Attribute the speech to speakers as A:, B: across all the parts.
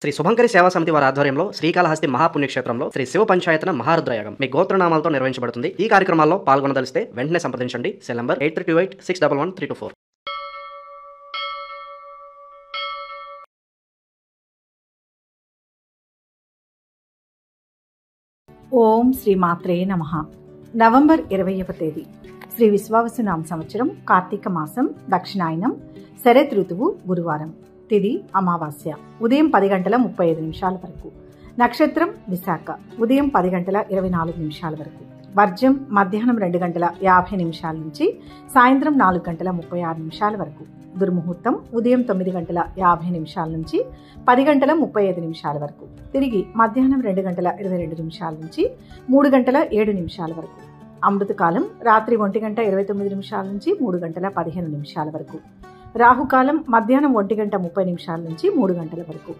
A: శ్రీ శుభంకరి సేవా సమితి వారి ఆధ్వర్యంలో శ్రీకాళహస్తి మహాపుణ్యక్షేత్రంలో శ్రీ శివ పంచాయతన మహారుద్రయాగం మీ గోత్రనామాలతో నిర్వహించబడుతుంది. ఈ కార్యక్రమాల్లో పాల్గొనదలిస్తే వెంటనే సంప్రదించండి. Cell number 8328611324.
B: ఓం శ్రీ మాత్రే నమః. నవంబర్ 20వ తేదీ శ్రీ విశ్వావసునామ సంవత్సరం కార్తీక మాసం దక్షిణాయనం శరత్ ఋతువు గురువారం. తిథి అమావాస్య. ఉదయం 10:35 వరకు. నక్షత్రం విశాఖ. ఉదయం 10:24 వరకు. వర్జం మధ్యాహ్నం 2:50 నుంచి సాయంత్రం 4:36 వరకు. దుర్ముహూర్తం ఉదయం 9:50 నుంచి 10:35 వరకు. తిరిగి మధ్యాహ్నం 2:22 నుంచి 3:07 వరకు. అమృతకాలం రాత్రి 1:29 నుంచి 3:15 వరకు. రాహుకాలం మధ్యాహ్నం 1:30 నుంచి 3 గంటల వరకు.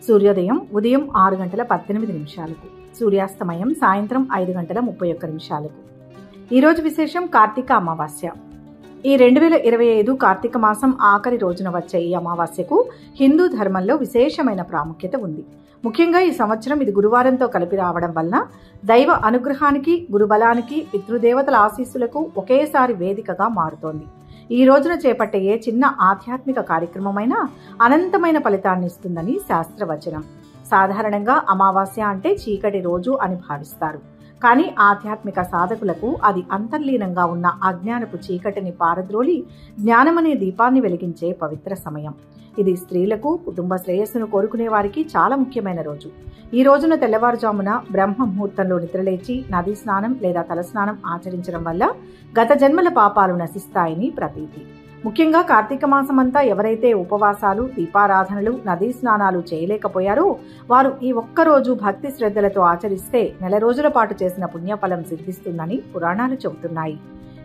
B: సూర్యోదయం ఉదయం 6:18. సూర్యాస్తమయం సాయంత్రం 5:31. ఈరోజు విశేషం కార్తీక అమావాస్య. ఈ 2025 కార్తీక మాసం ఆఖరి రోజున వచ్చే ఈ అమావాస్యకు హిందూ ధర్మంలో విశేషమైన ప్రాముఖ్యత ఉంది. ముఖ్యంగా ఈ సంవత్సరం ఇది గురువారంతో కలిపి రావడం వలన దైవ అనుగ్రహానికి, గురుబలానికి, పితృదేవతల ఆశీస్సులకు ఒకేసారి వేదికగా మారుతోంది. ఈ రోజున చేపట్టే ఏ చిన్న ఆధ్యాత్మిక కార్యక్రమమైనా అనంతమైన ఫలితాన్ని ఇస్తుందని శాస్త్రవచనం. సాధారణంగా అమావాస్య అంటే చీకటి రోజు అని భావిస్తారు. కానీ ఆధ్యాత్మిక సాధకులకు అది అంతర్లీనంగా ఉన్న అజ్ఞానపు చీకటిని పారద్రోలి జ్ఞానమనే దీపాన్ని వెలిగించే పవిత్ర సమయం. ఇది స్త్రీలకు, కుటుంబ శ్రేయస్సును కోరుకునే వారికి చాలా ముఖ్యమైన రోజు. ఈ రోజున తెల్లవారుజామున బ్రహ్మ ముహూర్తంలో నిద్రలేచి నదీ స్నానం లేదా తలస్నానం ఆచరించడం వల్ల గత జన్మల పాపాలు నశిస్తాయని ప్రతీతి. ముఖ్యంగా కార్తీక మాసమంతా ఎవరైతే ఉపవాసాలు, దీపారాధనలు, నదీ స్నానాలు చేయలేకపోయారో వారు ఈ ఒక్కరోజు భక్తి శ్రద్ధలతో ఆచరిస్తే నెల రోజుల పాటు చేసిన పుణ్యఫలం సిద్ధిస్తుందని పురాణాలు చెబుతున్నాయి.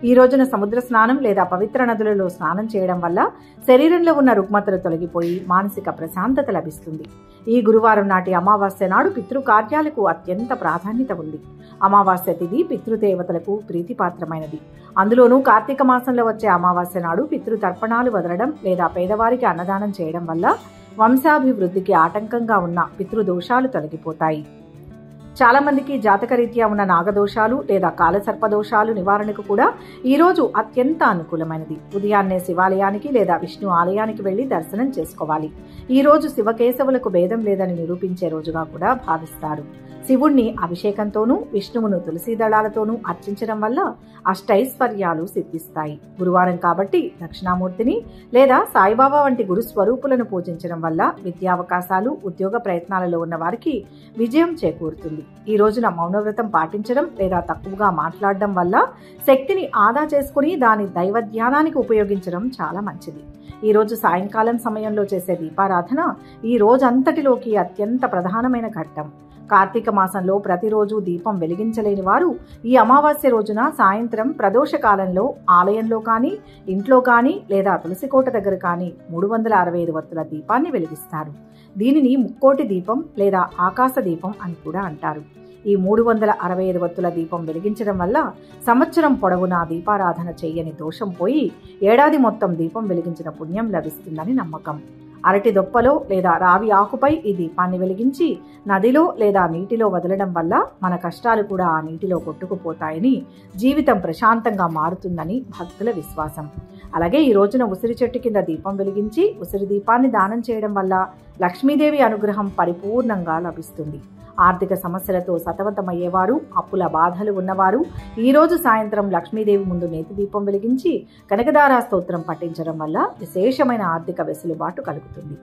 B: ఈ రోజున సముద్ర స్నానం లేదా పవిత్ర నదులలో స్నానం చేయడం వల్ల శరీరంలో ఉన్న రుగ్మతలు తొలగిపోయి మానసిక ప్రశాంతత లభిస్తుంది. ఈ గురువారం నాటి అమావాస్య నాడు పితృకార్యాలకు అత్యంత ప్రాధాన్యత ఉంది. అమావాస్య తిథి పితృదేవతలకు ప్రీతిపాత్రమైనది. అందులోనూ కార్తీక మాసంలో వచ్చే అమావాస్య నాడు పితృతర్పణాలు వదలడం లేదా పేదవారికి అన్నదానం చేయడం వల్ల వంశాభివృద్ధికి ఆటంకంగా ఉన్న పితృదోషాలు తొలగిపోతాయి. చాలా మందికి జాతకరీత్యా ఉన్న నాగదోషాలు లేదా కాలసర్పదోషాలు నివారణకు కూడా ఈ రోజు అత్యంత అనుకూలమైనది. ఉదయాన్నే శివాలయానికి లేదా విష్ణు ఆలయానికి వెళ్లి దర్శనం చేసుకోవాలి. ఈ రోజు శివకేశవులకు భేదం లేదని నిరూపించే రోజుగా కూడా భావిస్తారు. శివుణ్ణి అభిషేకంతోనూ, విష్ణువును తులసి దళాలతోనూ అర్చించడం వల్ల అష్టైశ్వర్యాలు సిద్ధిస్తాయి. గురువారం కాబట్టి దక్షిణామూర్తిని లేదా సాయిబాబా వంటి గురు స్వరూపులను పూజించడం వల్ల విద్యావకాశాలు, ఉద్యోగ ప్రయత్నాలలో ఉన్న వారికి విజయం చేకూరుతుంది. ఈ రోజున మౌనవ్రతం పాటించడం లేదా తక్కువగా మాట్లాడడం వల్ల శక్తిని ఆదా చేసుకుని దాని దైవ ధ్యానానికి ఉపయోగించడం చాలా మంచిది. ఈ రోజు సాయంకాలం సమయంలో చేసే దీపారాధన ఈ రోజంతటిలోకి అత్యంత ప్రధానమైన ఘట్టం. కార్తీక మాసంలో ప్రతిరోజు దీపం వెలిగించలేని వారు ఈ అమావాస్య రోజున సాయంత్రం ప్రదోష కాలంలో ఆలయంలో కానీ, ఇంట్లో కానీ లేదా తులసికోట దగ్గర కానీ 365 వత్తుల దీపాన్ని వెలిగిస్తారు. దీనిని ముక్కోటి దీపం లేదా ఆకాశ దీపం అని కూడా అంటారు. ఈ 365 వత్తుల దీపం వెలిగించడం వల్ల సంవత్సరం పొడవునా దీపారాధన చెయ్యని దోషం పోయి ఏడాది మొత్తం దీపం వెలిగించిన పుణ్యం లభిస్తుందని నమ్మకం. అరటి దొప్పలో లేదా రావి ఆకుపై ఈ దీపాన్ని వెలిగించి నదిలో లేదా నీటిలో వదలడం వల్ల మన కష్టాలు కూడా ఆ నీటిలో కొట్టుకుపోతాయని, జీవితం ప్రశాంతంగా మారుతుందని భక్తుల విశ్వాసం. అలాగే ఈ రోజున ఉసిరి చెట్టు కింద దీపం వెలిగించి ఉసిరి దీపాన్ని దానం చేయడం వల్ల లక్ష్మీదేవి అనుగ్రహం పరిపూర్ణంగా లభిస్తుంది. ఆర్థిక సమస్యలతో సతమతమయ్యేవారు, అప్పుల బాధలు ఉన్నవారు ఈ రోజు సాయంత్రం లక్ష్మీదేవి ముందు నేతి దీపం వెలిగించి కనకదార స్తోత్రం పఠించడం వల్ల విశేషమైన ఆర్థిక వెసులుబాటు కలుగుతుంది.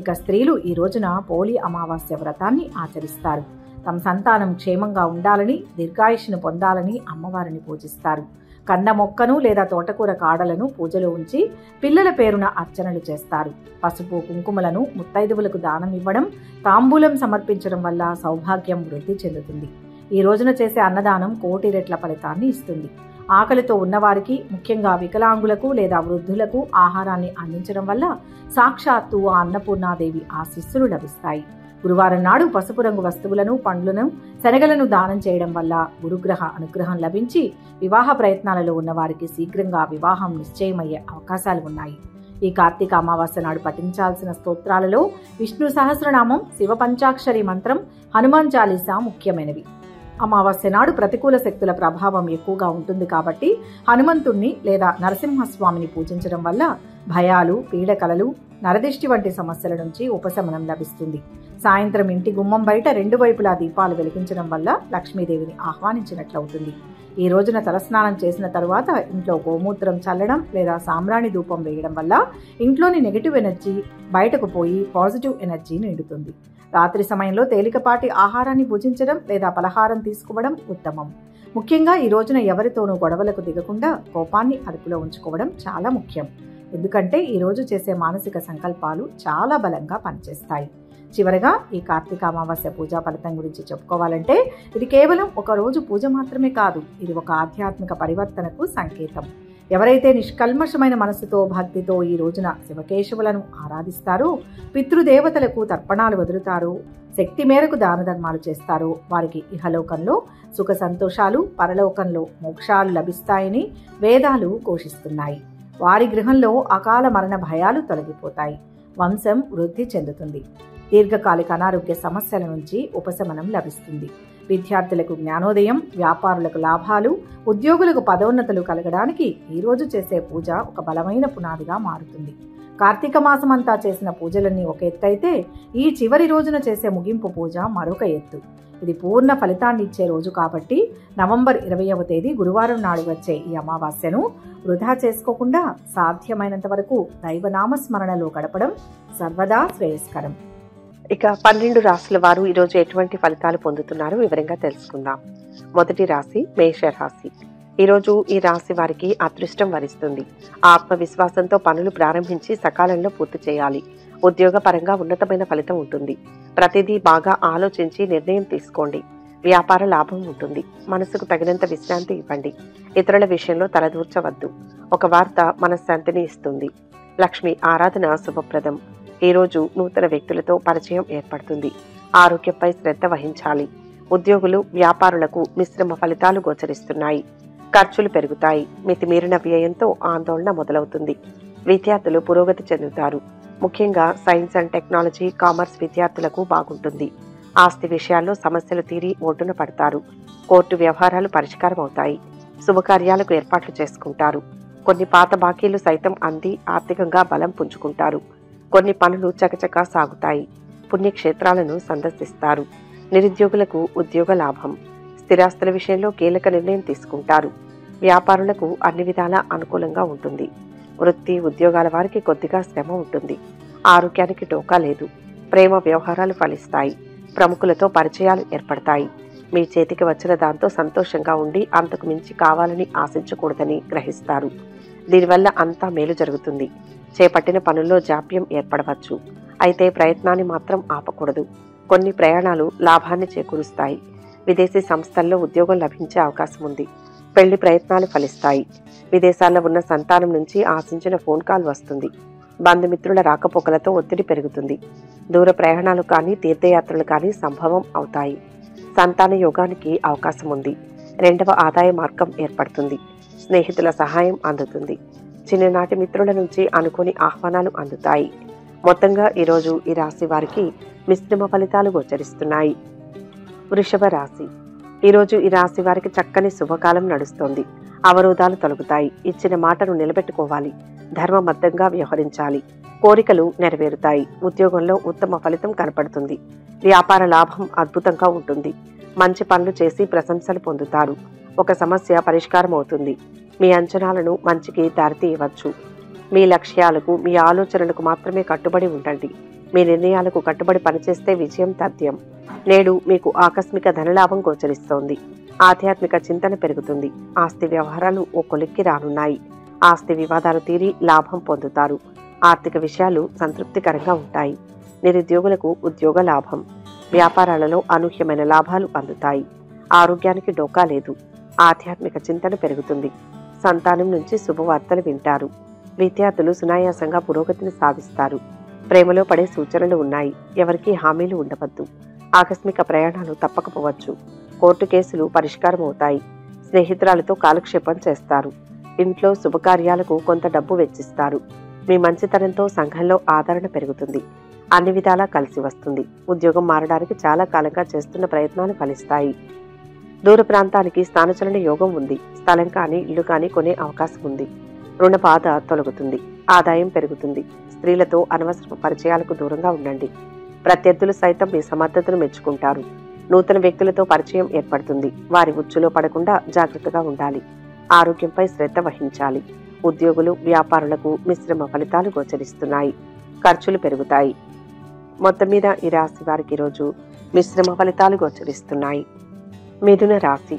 B: ఇక స్త్రీలు ఈ రోజున పోలి అమావాస్య వ్రతాన్ని ఆచరిస్తారు. తమ సంతానం క్షేమంగా ఉండాలని, దీర్ఘాయుష్ను పొందాలని అమ్మవారిని పూజిస్తారు. కంద మొక్కను లేదా తోటకూర కాడలను పూజలో ఉంచి పిల్లల పేరున అర్చనలు చేస్తారు. పసుపు, కుంకుమలను ముత్తైదువులకు దానం ఇవ్వడం, తాంబూలం సమర్పించడం వల్ల సౌభాగ్యం వృద్ధి చెందుతుంది. ఈ రోజున చేసే అన్నదానం కోటి రెట్ల ఫలితాన్ని ఇస్తుంది. ఆకలితో ఉన్నవారికి, ముఖ్యంగా వికలాంగులకు లేదా వృద్ధులకు ఆహారాన్ని అందించడం వల్ల సాక్షాత్తు ఆ అన్నపూర్ణాదేవి ఆశీస్సులు లభిస్తాయి. గురువారం నాడు పసుపు రంగు వస్తువులను, పండ్లను, శనగలను దానం చేయడం వల్ల గురుగ్రహ అనుగ్రహం లభించి వివాహ ప్రయత్నాలలో ఉన్న వారికి శీఘ్రంగా వివాహం నిశ్చయమయ్యే అవకాశాలు ఉన్నాయి. ఈ కార్తీక అమావాస్య నాడు పఠించాల్సిన స్తోత్రాలలో విష్ణు సహస్రనామం, శివ పంచాక్షరి మంత్రం, హనుమాన్ చాలీసా ముఖ్యమైనవి. అమావాస్య నాడు ప్రతికూల శక్తుల ప్రభావం ఎక్కువగా ఉంటుంది కాబట్టి హనుమంతుణ్ణి లేదా నరసింహస్వామిని పూజించడం వల్ల భయాలు, పీడకలలు, నరదిష్టి వంటి సమస్యల నుంచి ఉపశమనం లభిస్తుంది. సాయంత్రం ఇంటి గుమ్మం బయట 2 వైపులా దీపాలు వెలిగించడం వల్ల లక్ష్మీదేవిని ఆహ్వానించినట్లవుతుంది. ఈ రోజున తలస్నానం చేసిన తరువాత ఇంట్లో గోమూత్రం చల్లడం లేదా సాంబ్రాణి ధూపం వేయడం వల్ల ఇంట్లోని నెగటివ్ ఎనర్జీ బయటకు పోయి పాజిటివ్ ఎనర్జీ నిండుతుంది. రాత్రి సమయంలో తేలికపాటి ఆహారాన్ని భుజించడం లేదా పలహారం తీసుకోవడం ఉత్తమం. ముఖ్యంగా ఈ రోజున ఎవరితోనూ గొడవలకు దిగకుండా కోపాన్ని అదుపులో ఉంచుకోవడం చాలా ముఖ్యం. ఎందుకంటే ఈ రోజు చేసే మానసిక సంకల్పాలు చాలా బలంగా పనిచేస్తాయి. చివరగా ఈ కార్తీక అమావాస్య పూజా ఫలితం గురించి చెప్పుకోవాలంటే ఇది కేవలం ఒక రోజు పూజ మాత్రమే కాదు, ఇది ఒక ఆధ్యాత్మిక పరివర్తనకు సంకేతం. ఎవరైతే నిష్కల్మషమైన మనసుతో, భక్తితో ఈ రోజున శివకేశవులను ఆరాధిస్తారో, పితృదేవతలకు తర్పణాలు వదులుతారో, శక్తి మేరకు దాన ధర్మాలు చేస్తారో వారికి ఇహలోకంలో సుఖ సంతోషాలు, పరలోకంలో మోక్షాలు లభిస్తాయని వేదాలు ఘోషిస్తున్నాయి. వారి గృహంలో అకాల మరణ భయాలు తొలగిపోతాయి, వంశం వృద్ధి చెందుతుంది, దీర్ఘకాలిక అనారోగ్య సమస్యల నుంచి ఉపశమనం లభిస్తుంది, విద్యార్థులకు జ్ఞానోదయం, వ్యాపారులకు లాభాలు, ఉద్యోగులకు పదోన్నతులు కలగడానికి ఈ రోజు చేసే పూజ ఒక బలమైన పునాదిగా మారుతుంది. కార్తీక మాసం అంతా చేసిన పూజలన్నీ ఒక ఎత్తు అయితే ఈ చివరి రోజున చేసే ముగింపు పూజ మరొక ఎత్తు. ఇది పూర్ణ ఫలితాన్ని ఇచ్చే రోజు కాబట్టి నవంబర్ 20వ తేదీ గురువారం నాడు వచ్చే ఈ అమావాస్యను వృధా చేసుకోకుండా సాధ్యమైనంత వరకు దైవనామస్మరణలో గడపడం సర్వదా శ్రేయస్కరం.
C: ఇక 12 రాశుల వారు ఈరోజు ఎటువంటి ఫలితాలు పొందుతున్నారో వివరంగా తెలుసుకుందాం. మొదటి రాశి మేషరాశి. ఈరోజు ఈ రాశి వారికి అదృష్టం వరిస్తుంది. ఆత్మవిశ్వాసంతో పనులు ప్రారంభించి సకాలంలో పూర్తి చేయాలి. ఉద్యోగ పరంగా ఉన్నతమైన ఫలితం ఉంటుంది. ప్రతిదీ బాగా ఆలోచించి నిర్ణయం తీసుకోండి. వ్యాపార లాభం ఉంటుంది. మనసుకు తగినంత విశ్రాంతి ఇవ్వండి. ఇతరుల విషయంలో తలదూర్చవద్దు. ఒక వార్త మనశ్శాంతిని ఇస్తుంది. లక్ష్మి ఆరాధన శుభప్రదం. ఈరోజు నూతన వ్యక్తులతో పరిచయం ఏర్పడుతుంది. ఆరోగ్యంపై శ్రద్ధ వహించాలి. ఉద్యోగులు, వ్యాపారులకు మిశ్రమ ఫలితాలు గోచరిస్తున్నాయి. ఖర్చులు పెరుగుతాయి. మితిమీరిన వ్యయంతో ఆందోళన మొదలవుతుంది. విద్యార్థులు పురోగతి చెందుతారు. ముఖ్యంగా సైన్స్ అండ్ టెక్నాలజీ, కామర్స్ విద్యార్థులకు బాగుంటుంది. ఆస్తి విషయాల్లో సమస్యలు తీరి ఒడ్డున పడతారు. కోర్టు వ్యవహారాలు పరిష్కారం అవుతాయి. శుభకార్యాలకు ఏర్పాట్లు చేసుకుంటారు. కొన్ని పాత బాకీలు సైతం అంది ఆర్థికంగా బలం పుంజుకుంటారు. కొన్ని పనులు చకచకా సాగుతాయి. పుణ్యక్షేత్రాలను సందర్శిస్తారు. నిరుద్యోగులకు ఉద్యోగ లాభం. స్థిరాస్తుల విషయంలో కీలక నిర్ణయం తీసుకుంటారు. వ్యాపారులకు అన్ని విధాలా అనుకూలంగా ఉంటుంది. వృత్తి, ఉద్యోగాల వారికి కొద్దిగా శ్రమ ఉంటుంది. ఆరోగ్యానికి డోకా లేదు. ప్రేమ వ్యవహారాలు ఫలిస్తాయి. ప్రముఖులతో పరిచయాలు ఏర్పడతాయి. మీ చేతికి వచ్చిన దాంతో సంతోషంగా ఉండి అంతకు మించి కావాలని ఆశించకూడదని గ్రహిస్తారు. దీనివల్ల అంతా మేలు జరుగుతుంది. చేపట్టిన పనుల్లో జాప్యం ఏర్పడవచ్చు. అయితే ప్రయత్నాన్ని మాత్రం ఆపకూడదు. కొన్ని ప్రయాణాలు లాభాన్ని చేకూరుస్తాయి. విదేశీ సంస్థల్లో ఉద్యోగం లభించే అవకాశం ఉంది. పెళ్లి ప్రయత్నాలు ఫలిస్తాయి. విదేశాల్లో ఉన్న సంతానం నుంచి ఆశించిన ఫోన్ కాల్ వస్తుంది. బంధుమిత్రుల రాకపోకలతో ఒత్తిడి పెరుగుతుంది. దూర ప్రయాణాలు కానీ, తీర్థయాత్రలు కానీ సంభవం అవుతాయి. సంతాన యోగానికి అవకాశం ఉంది. 2వ ఆదాయ మార్గం ఏర్పడుతుంది. స్నేహితుల సహాయం అందుతుంది. చిన్ననాటి మిత్రుల నుంచి అనుకోని ఆహ్వానాలు అందుతాయి. మొత్తంగా ఈరోజు ఈ రాశి వారికి మిశ్రమ ఫలితాలు గోచరిస్తున్నాయి. వృషభ రాశి. ఈరోజు ఈ రాశి వారికి చక్కని శుభకాలం నడుస్తోంది. అవరోధాలు తొలగుతాయి. ఇచ్చిన మాటను నిలబెట్టుకోవాలి. ధర్మబద్ధంగా వ్యవహరించాలి. కోరికలు నెరవేరుతాయి. ఉద్యోగంలో ఉత్తమ ఫలితం కనపడుతుంది. వ్యాపార లాభం అద్భుతంగా ఉంటుంది. మంచి పనులు చేసి ప్రశంసలు పొందుతారు. ఒక సమస్య పరిష్కారం అవుతుంది. మీ అంచనాలను మంచికి దారితీయవచ్చు. మీ లక్ష్యాలకు, మీ ఆలోచనలకు మాత్రమే కట్టుబడి ఉండండి. మీ నిర్ణయాలకు కట్టుబడి పనిచేస్తే విజయం తథ్యం. నేడు మీకు ఆకస్మిక ధనలాభం గోచరిస్తోంది. ఆధ్యాత్మిక చింతన పెరుగుతుంది. ఆస్తి వ్యవహారాలు ఓ కొలిక్కి రానున్నాయి. ఆస్తి వివాదాలు తీరి లాభం పొందుతారు. ఆర్థిక విషయాలు సంతృప్తికరంగా ఉంటాయి. నిరుద్యోగులకు ఉద్యోగ లాభం. వ్యాపారాలలో అనూహ్యమైన లాభాలు అందుతాయి. ఆరోగ్యానికి డోకా లేదు. ఆధ్యాత్మిక చింతన పెరుగుతుంది. సంతానం నుంచి శుభవార్తలు వింటారు. విద్యార్థులు సునాయాసంగా పురోగతిని సాధిస్తారు. ప్రేమలో పడే సూచనలు ఉన్నాయి. ఎవరికీ హామీలు ఉండవద్దు. ఆకస్మిక ప్రయాణాలు తప్పకపోవచ్చు. కోర్టు కేసులు పరిష్కారం అవుతాయి. స్నేహితురాలతో కాలక్షేపం చేస్తారు. ఇంట్లో శుభకార్యాలకు కొంత డబ్బు వెచ్చిస్తారు. మీ మంచితనంతో సంఘంలో ఆదరణ పెరుగుతుంది. అన్ని విధాలా కలిసి వస్తుంది. ఉద్యోగం మారడానికి చాలా కాలంగా చేస్తున్న ప్రయత్నాలు ఫలిస్తాయి. దూర ప్రాంతానికి స్థానచలన యోగం ఉంది. స్థలం కానీ ఇల్లు కానీ కొనే అవకాశం ఉంది. రుణ బాధ తొలగుతుంది. ఆదాయం పెరుగుతుంది. స్త్రీలతో అనవసర పరిచయాలకు దూరంగా ఉండండి. ప్రత్యర్థులు సైతం మీ సమర్థతను మెచ్చుకుంటారు. నూతన వ్యక్తులతో పరిచయం ఏర్పడుతుంది. వారి ఉచ్చులో పడకుండా జాగ్రత్తగా ఉండాలి. ఆరోగ్యంపై శ్రద్ధ వహించాలి. ఉద్యోగులు, వ్యాపారులకు మిశ్రమ ఫలితాలు గోచరిస్తున్నాయి. ఖర్చులు పెరుగుతాయి. మొత్తం మీద ఈ రాశి వారికి ఈరోజు మిశ్రమ ఫలితాలు గోచరిస్తున్నాయి. మిథున రాశి.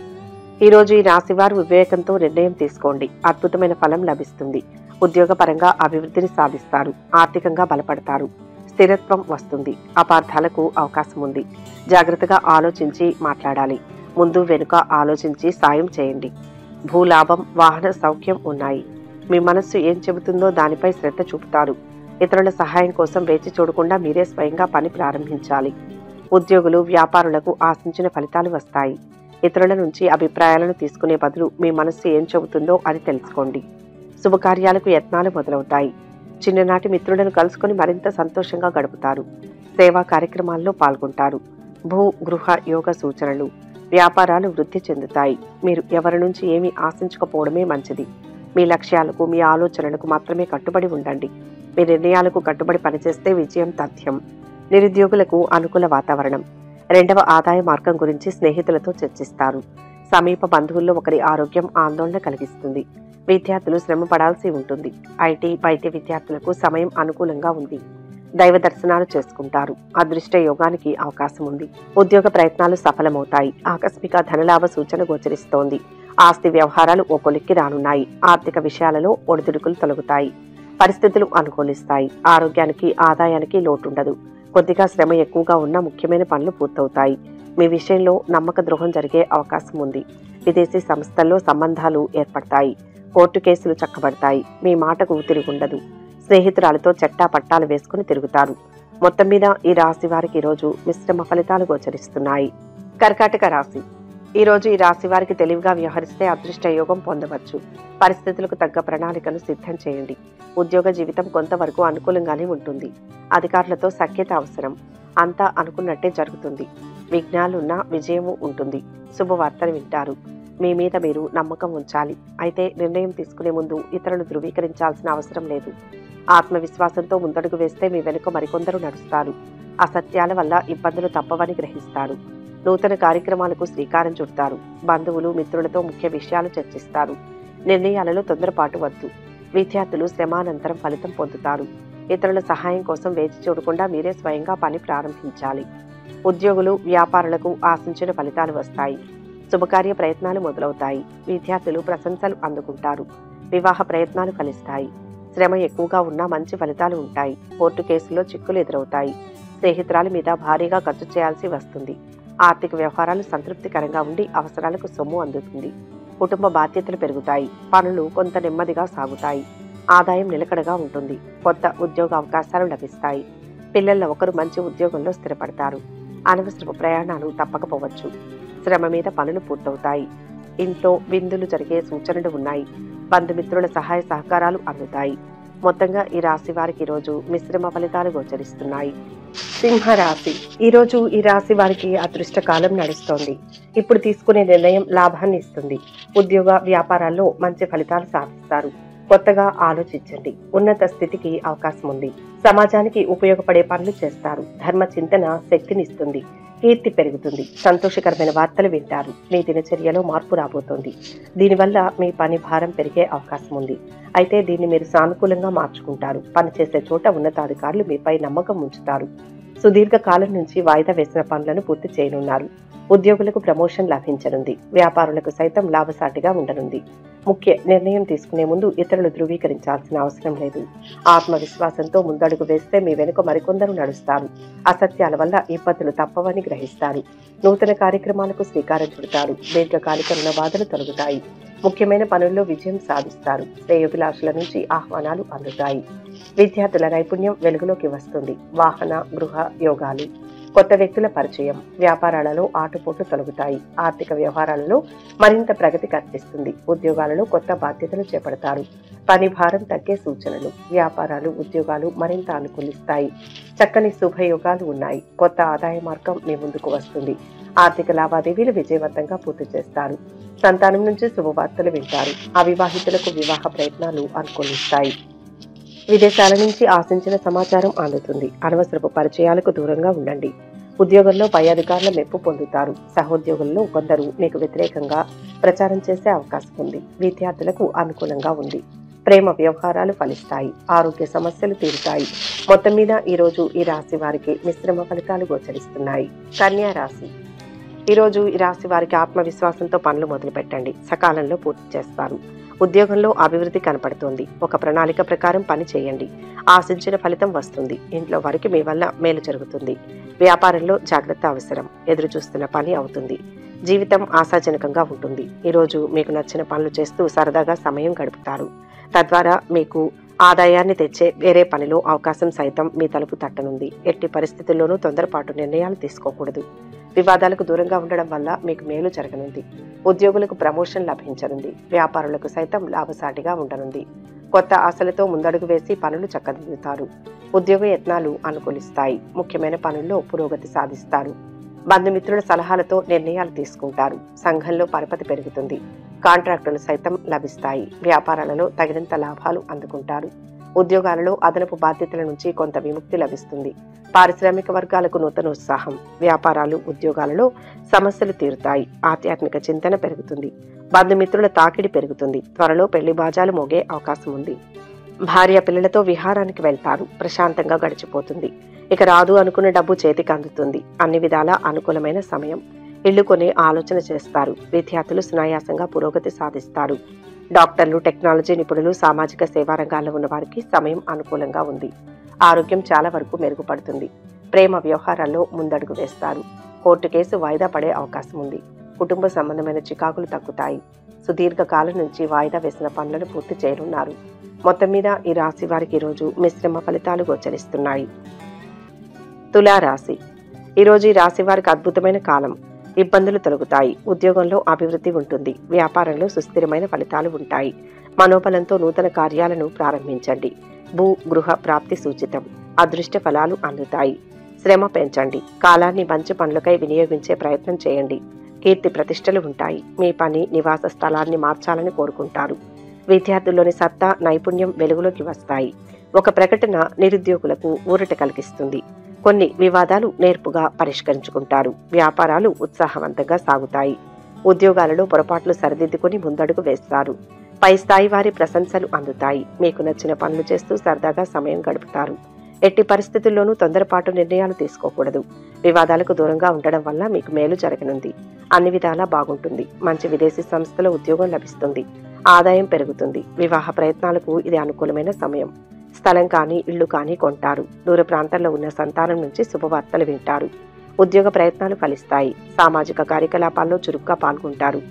C: ఈరోజు ఈ రాశి వారు వివేకంతో నిర్ణయం తీసుకోండి. అద్భుతమైన ఫలం లభిస్తుంది. ఉద్యోగపరంగా అభివృద్ధిని సాధిస్తారు. ఆర్థికంగా బలపడతారు. స్థిరత్వం వస్తుంది. అపార్థాలకు అవకాశం ఉంది. జాగ్రత్తగా ఆలోచించి మాట్లాడాలి. ముందు వెనుక ఆలోచించి సాయం చేయండి. భూలాభం, వాహన సౌఖ్యం ఉన్నాయి. మీ మనస్సు ఏం చెబుతుందో దానిపై శ్రద్ధ చూపుతారు. ఇతరుల సహాయం కోసం వేచి చూడకుండా మీరే స్వయంగా పని ప్రారంభించాలి. ఉద్యోగులు, వ్యాపారులకు ఆశించిన ఫలితాలు వస్తాయి. ఇతరుల నుంచి అభిప్రాయాలను తీసుకునే బదులు మీ మనస్సు ఏం చెబుతుందో అది తెలుసుకోండి. శుభకార్యాలకు యత్నాలు మొదలవుతాయి. చిన్ననాటి మిత్రులను కలుసుకొని మరింత సంతోషంగా గడుపుతారు. సేవా కార్యక్రమాల్లో పాల్గొంటారు. భూ, గృహ, యోగ సూచనలు. వ్యాపారాలు వృద్ధి చెందుతాయి. మీరు ఎవరి నుంచి ఏమీ ఆశించకపోవడమే మంచిది. మీ లక్ష్యాలకు, మీ ఆలోచనలకు మాత్రమే కట్టుబడి ఉండండి. మీ నిర్ణయాలకు కట్టుబడి పనిచేస్తే విజయం తథ్యం. నిరుద్యోగులకు అనుకూల వాతావరణం. రెండవ ఆదాయ మార్గం గురించి స్నేహితులతో చర్చిస్తారు. సమీప బంధువుల్లో ఒకరి ఆరోగ్యం ఆందోళన కలిగిస్తుంది. విద్యార్థులు శ్రమ పడాల్సి ఉంటుంది. ఐటీ, వైద్య విద్యార్థులకు సమయం అనుకూలంగా ఉంది. దైవ దర్శనాలు చేసుకుంటారు. అదృష్ట యోగానికి అవకాశం ఉంది. ఉద్యోగ ప్రయత్నాలు సఫలమవుతాయి. ఆకస్మిక ధనలాభ సూచన గోచరిస్తోంది. ఆస్తి వ్యవహారాలు ఓ కొలిక్కి రానున్నాయి. ఆర్థిక విషయాలలో ఒడిదుడుకులు తొలగుతాయి. పరిస్థితులు అనుకూలిస్తాయి. ఆరోగ్యానికి, ఆదాయానికి లోటుండదు. కొద్దిగా శ్రమ ఎక్కువగా ఉన్న ముఖ్యమైన పనులు పూర్తవుతాయి. మీ విషయంలో నమ్మక ద్రోహం జరిగే అవకాశం ఉంది. విదేశీ సంస్థల్లో సంబంధాలు ఏర్పడతాయి. కోర్టు కేసులు చక్కబడతాయి. మీ మాటకు తిరుగుండదు. స్నేహితురాలతో చెట్టా పట్టాలు వేసుకుని తిరుగుతారు. మొత్తం మీద ఈ రాశి వారికి ఈరోజు మిశ్రమ ఫలితాలు గోచరిస్తున్నాయి. కర్కాటక రాశి. ఈరోజు ఈ రాశి వారికి తెలివిగా వ్యవహరిస్తే అదృష్ట యోగం పొందవచ్చు. పరిస్థితులకు తగ్గ ప్రణాళికను సిద్ధం చేయండి. ఉద్యోగ జీవితం కొంతవరకు అనుకూలంగానే ఉంటుంది. అధికారులతో సఖ్యత అవసరం. అంతా అనుకున్నట్టే జరుగుతుంది. విఘ్నాలున్నా విజయము ఉంటుంది. శుభవార్తలు వింటారు. మీ మీద మీరు నమ్మకం ఉంచాలి. అయితే నిర్ణయం తీసుకునే ముందు ఇతరులు ధృవీకరించాల్సిన అవసరం లేదు. ఆత్మవిశ్వాసంతో ముందడుగు వేస్తే మీ వెనుక మరికొందరు నడుస్తారు. అసత్యాల వల్ల ఇబ్బందులు తప్పవని గ్రహిస్తారు. నూతన కార్యక్రమాలకు శ్రీకారం చుడతారు. బంధువులు, మిత్రులతో ముఖ్య విషయాలు చర్చిస్తారు. నిర్ణయాలలో తొందరపాటు వద్దు. విద్యార్థులు శ్రమానంతరం ఫలితం పొందుతారు. ఇతరుల సహాయం కోసం వేచి చూడకుండా మీరే స్వయంగా పని ప్రారంభించాలి. ఉద్యోగులు, వ్యాపారులకు ఆశించిన ఫలితాలు వస్తాయి. శుభకార్య ప్రయత్నాలు మొదలవుతాయి. విద్యార్థులు ప్రశంసలు అందుకుంటారు. వివాహ ప్రయత్నాలు ఫలిస్తాయి. శ్రమ ఎక్కువగా ఉన్నా మంచి ఫలితాలు ఉంటాయి. కోర్టు కేసుల్లో చిక్కులు ఎదురవుతాయి. స్నేహితురాల మీద భారీగా ఖర్చు చేయాల్సి వస్తుంది. ఆర్థిక వ్యవహారాలు సంతృప్తికరంగా ఉండి అవసరాలకు సొమ్ము అందుతుంది. కుటుంబ బాధ్యతలు పెరుగుతాయి. పనులు కొంత నెమ్మదిగా సాగుతాయి. ఆదాయం నిలకడగా ఉంటుంది. కొత్త ఉద్యోగ అవకాశాలు లభిస్తాయి. పిల్లల్లో ఒకరు మంచి ఉద్యోగంలో స్థిరపడతారు. అనవసరపు ప్రయాణాలు తప్పకపోవచ్చు. శ్రమ మీద పనులు పూర్తవుతాయి. ఇంట్లో విందులు జరిగే సూచనలు ఉన్నాయి. బంధుమిత్రుల సహాయ సహకారాలు అందుతాయి. మొత్తంగా ఈ రాశి వారికి ఈరోజు మిశ్రమ ఫలితాలు గోచరిస్తున్నాయి. సింహరాశి. ఈరోజు ఈ రాశి వారికి అదృష్ట కాలం నడుస్తోంది. ఇప్పుడు తీసుకునే నిర్ణయం లాభాన్ని ఇస్తుంది. ఉద్యోగ వ్యాపారాల్లో మంచి ఫలితాలు సాధిస్తారు. కొత్తగా ఆలోచించండి. ఉన్నత స్థితికి అవకాశం ఉంది. సమాజానికి ఉపయోగపడే పనులు చేస్తారు. ధర్మ చింతన శక్తినిస్తుంది. కీర్తి పెరుగుతుంది. సంతోషకరమైన వార్తలు వింటారు. మీ దినచర్యలో మార్పు రాబోతోంది. దీనివల్ల మీ పని భారం పెరిగే అవకాశం ఉంది. అయితే దీన్ని మీరు సానుకూలంగా మార్చుకుంటారు. పనిచేసే చోట ఉన్నతాధికారులు మీపై నమ్మకం ఉంచుతారు. సుదీర్ఘ కాలం నుంచి వాయిదా వేసిన పనులను పూర్తి చేయనున్నారు. ఉద్యోగులకు ప్రమోషన్ లభించనుంది. వ్యాపారులకు సైతం లాభసాటిగా ఉండనుంది. ముఖ్య నిర్ణయం తీసుకునే ముందు ఇతరులు ధృవీకరించాల్సిన అవసరం లేదు. ఆత్మవిశ్వాసంతో ముందడుగు వేస్తే మీ వెనుక మరికొందరు నడుస్తారు. అసత్యాల వల్ల ఇబ్బందులు తప్పవని గ్రహిస్తారు. నూతన కార్యక్రమాలకు శ్రీకారం చుడతారు. దీర్ఘకాలిక రుణ బాధలు తొలగుతాయి. ముఖ్యమైన పనుల్లో విజయం సాధిస్తారు. శ్రేయోభిలాషుల నుంచి ఆహ్వానాలు అందుతాయి. విద్యార్థుల నైపుణ్యం వెలుగులోకి వస్తుంది. వాహన, గృహ యోగాలు. కొత్త వ్యక్తుల పరిచయం, వ్యాపారాలలో ఆటుపోట్లు తొలగుతాయి. ఆర్థిక వ్యవహారాలలో మరింత ప్రగతి కనిపిస్తుంది. ఉద్యోగాలలో కొత్త బాధ్యతలు చేపడతారు. పని భారం తగ్గే సూచనలు. వ్యాపారాలు, ఉద్యోగాలు మరింత అనుకూలిస్తాయి. చక్కని శుభయోగాలు ఉన్నాయి. కొత్త ఆదాయ మార్గం మీ ముందుకు వస్తుంది. ఆర్థిక లావాదేవీలు విజయవంతంగా పూర్తి చేస్తారు. సంతానం నుంచి శుభవార్తలు వింటారు. అవివాహితులకు వివాహ ప్రయత్నాలు అనుకూలిస్తాయి. విదేశాల నుంచి ఆశించిన సమాచారం అందుతుంది. అనవసరపు పరిచయాలకు దూరంగా ఉండండి. ఉద్యోగంలో పై అధికారుల మెప్పు పొందుతారు. సహోద్యోగుల్లో కొందరు మీకు వ్యతిరేకంగా ప్రచారం చేసే అవకాశం ఉంది. విద్యార్థులకు అనుకూలంగా ఉంది. ప్రేమ వ్యవహారాలు ఫలిస్తాయి. ఆరోగ్య సమస్యలు తీరుతాయి. మొత్తం మీద ఈరోజు ఈ రాశి వారికి మిశ్రమ ఫలితాలు గోచరిస్తున్నాయి. కన్యా రాశి. ఈరోజు ఈ రాశి వారికి ఆత్మవిశ్వాసంతో పనులు మొదలు పెట్టండి. సకాలంలో పూర్తి చేస్తారు. ఉద్యోగంలో అభివృద్ధి కనపడుతోంది. ఒక ప్రణాళిక ప్రకారం పని చేయండి. ఆశించిన ఫలితం వస్తుంది. ఇంట్లో వారికి మీ వల్ల మేలు జరుగుతుంది. వ్యాపారంలో జాగ్రత్త అవసరం. ఎదురు చూస్తున్న పని అవుతుంది. జీవితం ఆశాజనకంగా ఉంటుంది. ఈరోజు మీకు నచ్చిన పనులు చేస్తూ సరదాగా సమయం గడుపుతారు. తద్వారా మీకు ఆదాయాన్ని తెచ్చే వేరే పనిలో అవకాశం సైతం మీ తలుపు తట్టనుంది. ఎట్టి పరిస్థితుల్లోనూ తొందరపాటు నిర్ణయాలు తీసుకోకూడదు. వివాదాలకు దూరంగా ఉండడం వల్ల మీకు మేలు జరగనుంది. ఉద్యోగులకు ప్రమోషన్ లభించనుంది. వ్యాపారులకు సైతం లాభసాటిగా ఉండనుంది. కొత్త ఆశలతో ముందడుగు వేసి పనులు చక్కదిద్దుతారు. ఉద్యోగ యత్నాలు అనుకూలిస్తాయి. ముఖ్యమైన పనుల్లో పురోగతి సాధిస్తారు. బంధుమిత్రుల సలహాలతో నిర్ణయాలు తీసుకుంటారు. సంఘంలో పరపతి పెరుగుతుంది. కాంట్రాక్టులు సైతం లభిస్తాయి. వ్యాపారాలలో తగినంత లాభాలు అందుకుంటారు. ఉద్యోగాలలో అదనపు బాధ్యతల నుంచి కొంత విముక్తి లభిస్తుంది. పారిశ్రామిక వర్గాలకు నూతన ఉత్సాహం. వ్యాపారాలు, ఉద్యోగాలలో సమస్యలు తీరుతాయి. ఆధ్యాత్మిక చింతన పెరుగుతుంది. బంధుమిత్రుల తాకిడి పెరుగుతుంది. త్వరలో పెళ్లి బాజాలు మోగే అవకాశం ఉంది. భార్య పిల్లలతో విహారానికి వెళ్తారు. ప్రశాంతంగా గడిచిపోతుంది. ఇక రాదు అనుకున్న డబ్బు చేతికి అందుతుంది. అన్ని విధాలా అనుకూలమైన సమయం. ఇళ్లు కొనే ఆలోచన చేస్తారు. విద్యార్థులు సునాయాసంగా పురోగతి సాధిస్తారు. డాక్టర్లు, టెక్నాలజీ నిపుణులు, సామాజిక సేవా రంగాల్లో ఉన్న వారికి సమయం అనుకూలంగా ఉంది. ఆరోగ్యం చాలా వరకు మెరుగుపడుతుంది. ప్రేమ వ్యవహారాల్లో ముందడుగు వేస్తారు. కోర్టు కేసు వాయిదా పడే అవకాశం ఉంది. కుటుంబ సంబంధమైన చికాకులు తగ్గుతాయి. సుదీర్ఘ కాలం నుంచి వాయిదా వేసిన పనులను పూర్తి చేయనున్నారు. మొత్తం మీద ఈ రాశి వారికి ఈరోజు మిశ్రమ ఫలితాలు గోచరిస్తున్నాయి. తులారాశి. ఈరోజు ఈ రాశి వారికి అద్భుతమైన కాలం. ఇబ్బందులు తొలగుతాయి. ఉద్యోగంలో అభివృద్ధి ఉంటుంది. వ్యాపారంలో సుస్థిరమైన ఫలితాలు ఉంటాయి. మనోబలంతో నూతన కార్యాలను ప్రారంభించండి. భూ గృహ ప్రాప్తి సూచితం. అదృష్ట ఫలాలు అందుతాయి. శ్రమ పెంచండి. కాలాన్ని మంచి పనులకై వినియోగించే ప్రయత్నం చేయండి. కీర్తి ప్రతిష్టలు ఉంటాయి. మీ పని, నివాస స్థలాన్ని మార్చాలని కోరుకుంటారు. విద్యార్థుల్లోని సత్తా, నైపుణ్యం వెలుగులోకి వస్తాయి. ఒక ప్రకటన నిరుద్యోగులకు ఊరట కలిగిస్తుంది. కొన్ని వివాదాలు నేర్పుగా పరిష్కరించుకుంటారు. వ్యాపారాలు ఉత్సాహవంతంగా సాగుతాయి. ఉద్యోగాలలో పొరపాట్లు సరిదిద్దుకుని ముందడుగు వేస్తారు. పై స్థాయి వారి ప్రశంసలు అందుతాయి. మీకు నచ్చిన పనులు చేస్తూ సరదాగా సమయం గడుపుతారు. ఎట్టి పరిస్థితుల్లోనూ తొందరపాటు నిర్ణయాలు తీసుకోకూడదు. వివాదాలకు దూరంగా ఉండడం వల్ల మీకు మేలు జరగనుంది. అన్ని విధాలా బాగుంటుంది. మంచి విదేశీ సంస్థలో ఉద్యోగం లభిస్తుంది. ఆదాయం పెరుగుతుంది. వివాహ ప్రయత్నాలకు ఇది అనుకూలమైన సమయం. స్థలం కానీ, ఇళ్లు కానీ కొంటారు. దూర ప్రాంతాల్లో ఉన్న సంతానం నుంచి శుభవార్తలు వింటారు. ఉద్యోగ ప్రయత్నాలు ఫలిస్తాయి. సామాజిక కార్యకలాపాల్లో చురుగ్గా పాల్గొంటారు.